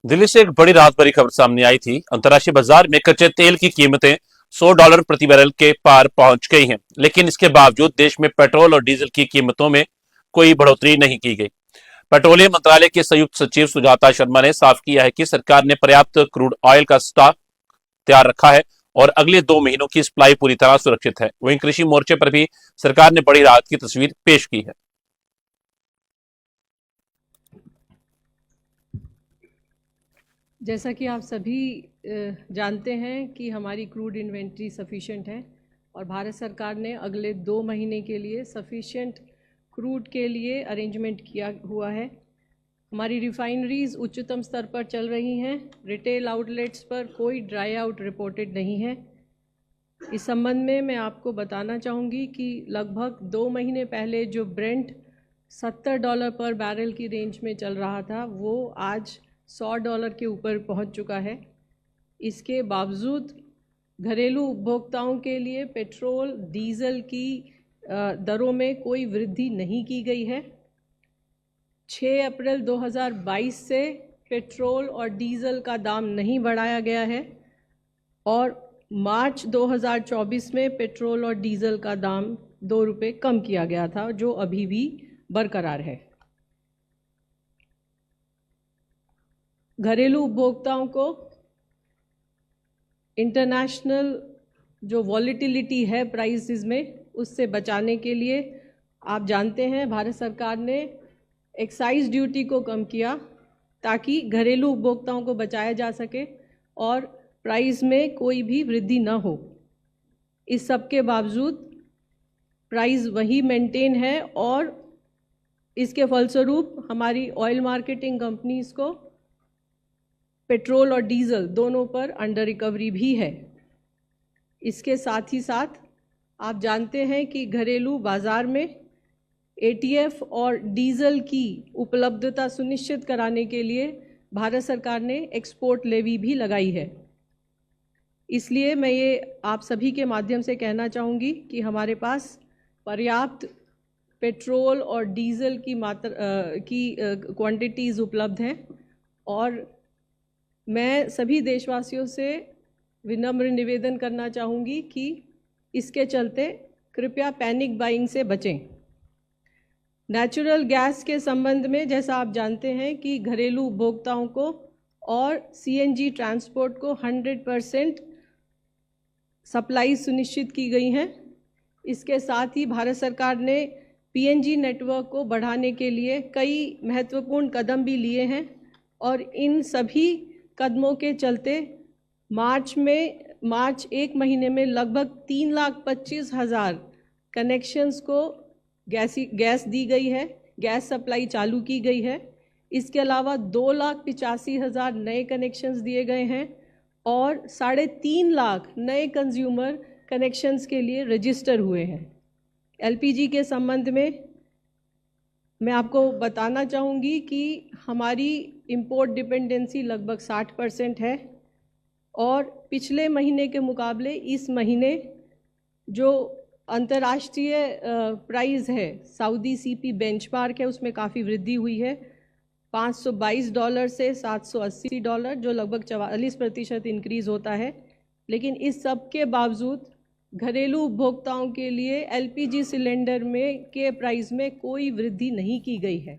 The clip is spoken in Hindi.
दिल्ली से एक बड़ी रात भरी खबर सामने आई थी। अंतर्राष्ट्रीय बाजार में कच्चे तेल की कीमतें $100 प्रति बैरल के पार पहुंच गई हैं, लेकिन इसके बावजूद देश में पेट्रोल और डीजल की कीमतों में कोई बढ़ोतरी नहीं की गई। पेट्रोलियम मंत्रालय के संयुक्त सचिव सुजाता शर्मा ने साफ किया है कि सरकार ने पर्याप्त क्रूड ऑयल का स्टॉक तैयार रखा है और अगले 2 महीनों की सप्लाई पूरी तरह सुरक्षित है। वहीं कृषि मोर्चे पर भी सरकार ने बड़ी राहत की तस्वीर पेश की है। जैसा कि आप सभी जानते हैं कि हमारी क्रूड इन्वेंट्री सफिशिएंट है और भारत सरकार ने अगले 2 महीने के लिए सफिशिएंट क्रूड के लिए अरेंजमेंट किया हुआ है। हमारी रिफाइनरीज उच्चतम स्तर पर चल रही हैं। रिटेल आउटलेट्स पर कोई ड्राई आउट रिपोर्टेड नहीं है। इस संबंध में मैं आपको बताना चाहूँगी कि लगभग 2 महीने पहले जो ब्रेंट $70 पर बैरल की रेंज में चल रहा था, वो आज $100 के ऊपर पहुंच चुका है। इसके बावजूद घरेलू उपभोक्ताओं के लिए पेट्रोल डीजल की दरों में कोई वृद्धि नहीं की गई है। 6 अप्रैल 2022 से पेट्रोल और डीजल का दाम नहीं बढ़ाया गया है और मार्च 2024 में पेट्रोल और डीजल का दाम ₹2 कम किया गया था, जो अभी भी बरकरार है। घरेलू उपभोक्ताओं को इंटरनेशनल जो वॉलीटिलिटी है प्राइसेस में, उससे बचाने के लिए आप जानते हैं भारत सरकार ने एक्साइज ड्यूटी को कम किया ताकि घरेलू उपभोक्ताओं को बचाया जा सके और प्राइस में कोई भी वृद्धि न हो। इस सब के बावजूद प्राइस वही मेंटेन है और इसके फलस्वरूप हमारी ऑयल मार्केटिंग कंपनीज़ को पेट्रोल और डीजल दोनों पर अंडर रिकवरी भी है। इसके साथ ही साथ आप जानते हैं कि घरेलू बाज़ार में एटीएफ और डीजल की उपलब्धता सुनिश्चित कराने के लिए भारत सरकार ने एक्सपोर्ट लेवी भी लगाई है। इसलिए मैं ये आप सभी के माध्यम से कहना चाहूँगी कि हमारे पास पर्याप्त पेट्रोल और डीजल की क्वांटिटीज़ उपलब्ध हैं और मैं सभी देशवासियों से विनम्र निवेदन करना चाहूँगी कि इसके चलते कृपया पैनिक बाइंग से बचें। नेचुरल गैस के संबंध में जैसा आप जानते हैं कि घरेलू उपभोक्ताओं को और सीएनजी ट्रांसपोर्ट को 100% सप्लाई सुनिश्चित की गई हैं। इसके साथ ही भारत सरकार ने पीएनजी नेटवर्क को बढ़ाने के लिए कई महत्वपूर्ण कदम भी लिए हैं और इन सभी कदमों के चलते मार्च 1 महीने में लगभग 3,25,000 कनेक्शंस को गैस दी गई है, गैस सप्लाई चालू की गई है। इसके अलावा 2,85,000 नए कनेक्शंस दिए गए हैं और 3.5 लाख नए कंज्यूमर कनेक्शंस के लिए रजिस्टर हुए हैं। एलपीजी के संबंध में मैं आपको बताना चाहूँगी कि हमारी इंपोर्ट डिपेंडेंसी लगभग 60% है और पिछले महीने के मुकाबले इस महीने जो अंतर्राष्ट्रीय प्राइस है, सऊदी सीपी बेंचमार्क है, उसमें काफ़ी वृद्धि हुई है। $522 से $780, जो लगभग 44% इंक्रीज़ होता है। लेकिन इस सब के बावजूद घरेलू उपभोक्ताओं के लिए एलपीजी सिलेंडर में के प्राइस में कोई वृद्धि नहीं की गई है।